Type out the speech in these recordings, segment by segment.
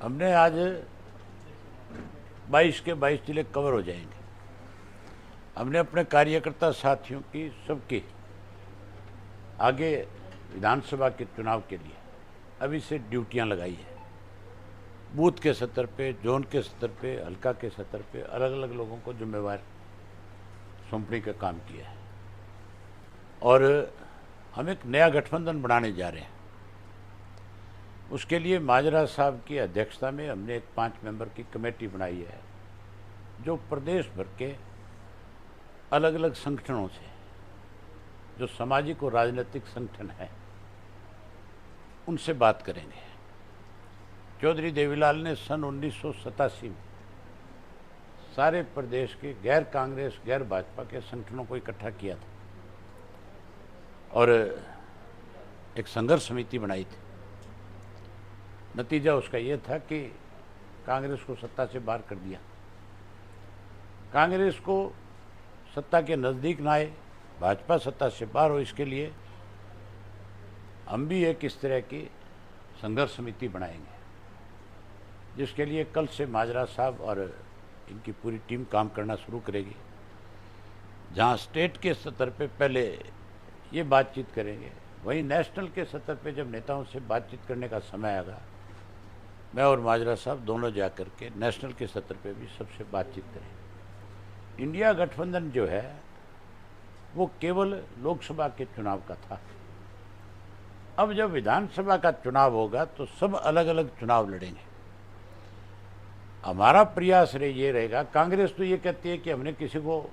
हमने आज 22 के 22 जिले कवर हो जाएंगे। हमने अपने कार्यकर्ता साथियों की सबकी आगे विधानसभा के चुनाव के लिए अभी से ड्यूटियां लगाई है। बूथ के स्तर पे, जोन के स्तर पे, हल्का के स्तर पे अलग अलग लोगों को जिम्मेवार सौंपने का काम किया है और हम एक नया गठबंधन बनाने जा रहे हैं। उसके लिए माजरा साहब की अध्यक्षता में हमने एक 5 मेंबर की कमेटी बनाई है जो प्रदेश भर के अलग अलग संगठनों से, जो सामाजिक और राजनीतिक संगठन है, उनसे बात करेंगे। चौधरी देवीलाल ने सन 1987 में सारे प्रदेश के गैर कांग्रेस, गैर भाजपा के संगठनों को इकट्ठा किया था और एक संघर्ष समिति बनाई थी। नतीजा उसका यह था कि कांग्रेस को सत्ता से बाहर कर दिया। कांग्रेस को सत्ता के नज़दीक ना आए, भाजपा सत्ता से बाहर हो, इसके लिए हम भी एक इस तरह की संघर्ष समिति बनाएंगे, जिसके लिए कल से माजरा साहब और इनकी पूरी टीम काम करना शुरू करेगी। जहां स्टेट के स्तर पे पहले ये बातचीत करेंगे, वहीं नेशनल के स्तर पे जब नेताओं से बातचीत करने का समय आएगा, मैं और माजरा साहब दोनों जाकर के नेशनल के स्तर पे भी सबसे बातचीत करेंगे। इंडिया गठबंधन जो है वो केवल लोकसभा के चुनाव का था। अब जब विधानसभा का चुनाव होगा तो सब अलग अलग चुनाव लड़ेंगे। हमारा प्रयास ये रहेगा, कांग्रेस तो ये कहती है कि हमने किसी को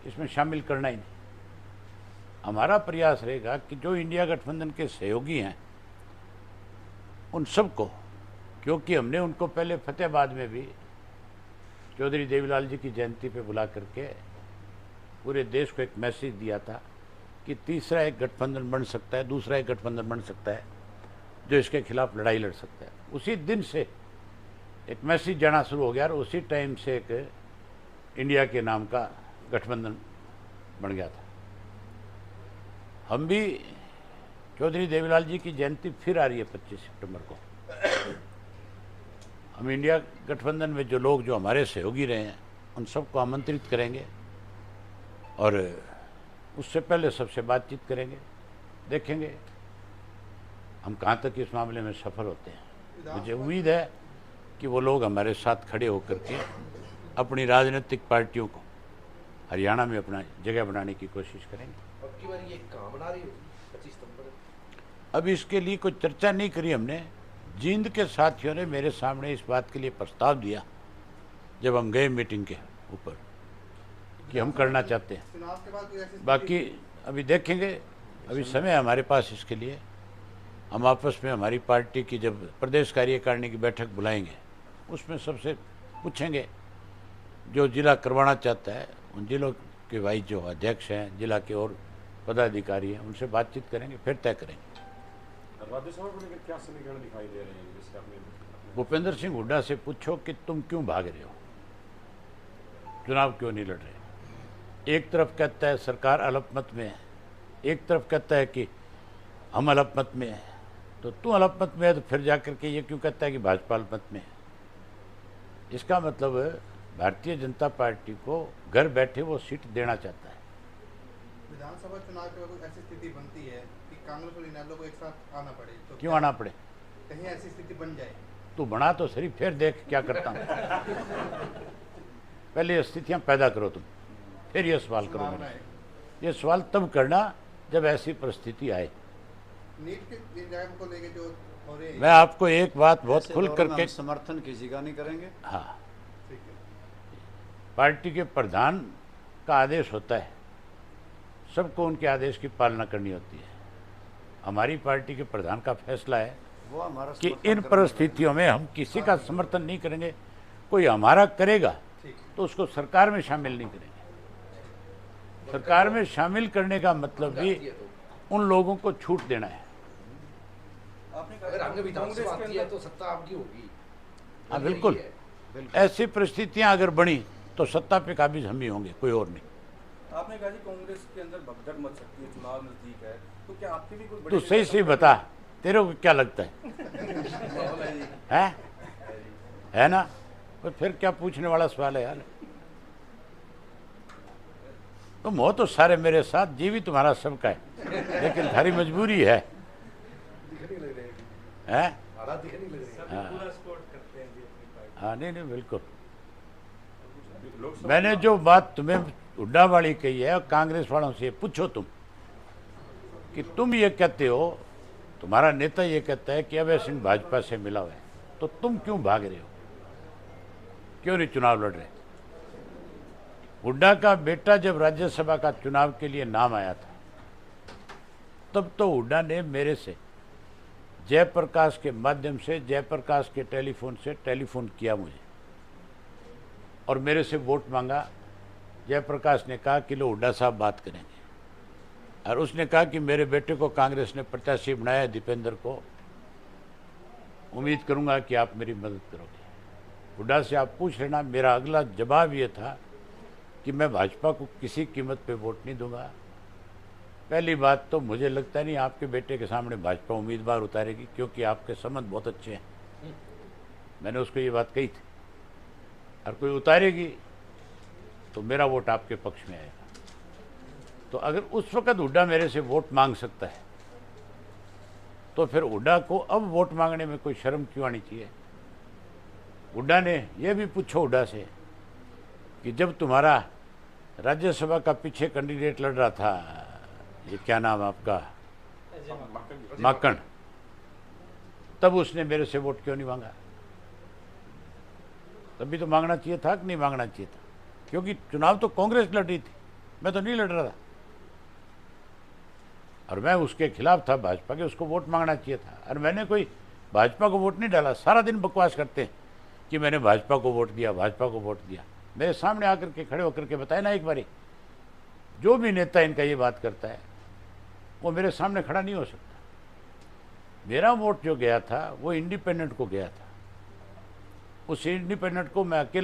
इसमें शामिल करना ही नहीं। हमारा प्रयास रहेगा कि जो इंडिया गठबंधन के सहयोगी हैं उन सबको, क्योंकि हमने उनको पहले फतेहाबाद में भी चौधरी देवीलाल जी की जयंती पे बुला करके पूरे देश को एक मैसेज दिया था कि तीसरा एक गठबंधन बन सकता है, दूसरा एक गठबंधन बन सकता है जो इसके खिलाफ लड़ाई लड़ सकता है। उसी दिन से एक मैसेज जाना शुरू हो गया और उसी टाइम से एक इंडिया के नाम का गठबंधन बन गया था। हम भी, चौधरी देवीलाल जी की जयंती फिर आ रही है 25 सितंबर को, हम इंडिया गठबंधन में जो लोग, जो हमारे सहयोगी रहे हैं, उन सबको आमंत्रित करेंगे और उससे पहले सबसे बातचीत करेंगे, देखेंगे हम कहाँ तक इस मामले में सफल होते हैं। मुझे उम्मीद है कि वो लोग हमारे साथ खड़े होकर के अपनी राजनीतिक पार्टियों को हरियाणा में अपना जगह बनाने की कोशिश करेंगे। अब की बार ये कहाँ बना रही होगी 25 सितंबर? अब इसके लिए कोई चर्चा नहीं करी हमने। जींद के साथियों ने मेरे सामने इस बात के लिए प्रस्ताव दिया जब हम गए मीटिंग के ऊपर कि हम करना चाहते हैं। बाकी अभी देखेंगे, अभी समय है हमारे पास इसके लिए। हम आपस में हमारी पार्टी की जब प्रदेश कार्यकारिणी की बैठक बुलाएंगे, उसमें सबसे पूछेंगे जो जिला करवाना चाहता है, उन जिलों के भाई जो अध्यक्ष हैं, जिला के और पदाधिकारी हैं, उनसे बातचीत करेंगे, फिर तय करेंगे। राज्यसभा को लेकर क्या समीकरण दिखाई दे रहे हैं जिससे आपने भूपेंद्र सिंह हुड्डा से पूछो कि तुम क्यों भाग रहे हो, चुनाव क्यों नहीं लड़ रहे। एक तरफ कहता है सरकार अल्पमत में है, एक तरफ कहता है कि हम अल्पमत में हैं। तो तू अल्पमत में है तो फिर जाकर के ये क्यों कहता है कि भाजपा अल्पमत में है। इसका मतलब भारतीय जनता पार्टी को घर बैठे वो सीट देना चाहता है। विधानसभा चुनाव के वक्त ऐसी स्थिति बनती है कि कांग्रेस और इनेलो को एक साथ आना पड़े, तो क्यों आना पड़े? कहीं ऐसी स्थिति बन जाए। तू बना तो सही, फिर देख क्या करता हूँ। पहले ये स्थितियाँ पैदा करो तुम, फिर ये सवाल करो मेरे। ये सवाल तब करना जब ऐसी परिस्थिति आए। नीट के एग्जाम को लेके जो हो रहे हैं, मैं आपको एक बात बहुत खुल करके, समर्थन किसी का नहीं करेंगे। हाँ, ठीक है, पार्टी के प्रधान का आदेश होता है, सबको उनके आदेश की पालना करनी होती है। हमारी पार्टी के प्रधान का फैसला है वो हमारा कि इन परिस्थितियों में हम किसी का समर्थन नहीं करेंगे। कोई हमारा करेगा तो उसको सरकार में शामिल नहीं करेंगे। सरकार में शामिल करने का मतलब भी उन लोगों को छूट देना है। अगर आगे विधानसभा आती है तो सत्ता आपकी होगी। हाँ बिल्कुल, ऐसी परिस्थितियां अगर बनी तो सत्ता पे काबिज हम ही होंगे, कोई और नहीं। आपने कहा जी कांग्रेस के अंदर भगदड़ मच सकती है, चुनाव नजदीक है, तो क्या आपके भी कोई तू सही सही बता, तेरे को क्या लगता है? हैं? है ना? तो फिर क्या पूछने वाला सवाल है यार? तुम हो तो सारे मेरे साथ, जीवी तुम्हारा सबका है, लेकिन थारी मजबूरी है, दिखने लग रहे हैं, हैं? हालात दिखने लग रहे हैं। हाँ। हाँ, नहीं नहीं, बिल्कुल। लोकसभा मैंने जो बात तुम्हें हुड्डा वाली कही है, कांग्रेस वालों से पूछो तुम कि तुम ये कहते हो, तुम्हारा नेता ये कहता है कि अभय सिंह भाजपा से मिला हुआ है, तो तुम क्यों भाग रहे हो? क्यों नहीं चुनाव लड़ रहे? हुड्डा का बेटा जब राज्यसभा का चुनाव के लिए नाम आया था, तब तो हुड्डा ने मेरे से जयप्रकाश के माध्यम से, जयप्रकाश के टेलीफोन से टेलीफोन किया मुझे और मेरे से वोट मांगा। जयप्रकाश ने कहा कि लो हुड्डा साहब बात करेंगे, और उसने कहा कि मेरे बेटे को कांग्रेस ने प्रत्याशी बनाया है, दीपेंद्र को, उम्मीद करूंगा कि आप मेरी मदद करोगे। हुड्डा से आप पूछ लेना। मेरा अगला जवाब ये था कि मैं भाजपा को किसी कीमत पे वोट नहीं दूंगा। पहली बात तो मुझे लगता नहीं आपके बेटे के सामने भाजपा उम्मीदवार उतारेगी, क्योंकि आपके संबंध बहुत अच्छे हैं। मैंने उसको ये बात कही थी, और कोई उतारेगी तो मेरा वोट आपके पक्ष में आएगा। तो अगर उस वक्त हुड्डा मेरे से वोट मांग सकता है, तो फिर हुड्डा को अब वोट मांगने में कोई शर्म क्यों आनी चाहिए? हुड्डा ने यह भी पूछो हुड्डा से कि जब तुम्हारा राज्यसभा का पीछे कैंडिडेट लड़ रहा था, ये क्या नाम आपका, माकन, तब उसने मेरे से वोट क्यों नहीं मांगा? तभी तो मांगना चाहिए था कि नहीं मांगना चाहिए था? क्योंकि चुनाव तो कांग्रेस लड़ रही थी, मैं तो नहीं लड़ रहा था, और मैं उसके खिलाफ था भाजपा के, उसको वोट मांगना चाहिए था। और मैंने कोई भाजपा को वोट नहीं डाला। सारा दिन बकवास करते हैं कि मैंने भाजपा को वोट दिया, भाजपा को वोट दिया। मेरे सामने आकर के खड़े होकर के बताए ना एक बारी, जो भी नेता इनका ये बात करता है वो मेरे सामने खड़ा नहीं हो सकता। मेरा वोट जो गया था वो इंडिपेंडेंट को गया था, उस इंडिपेंडेंट को मैं अकेला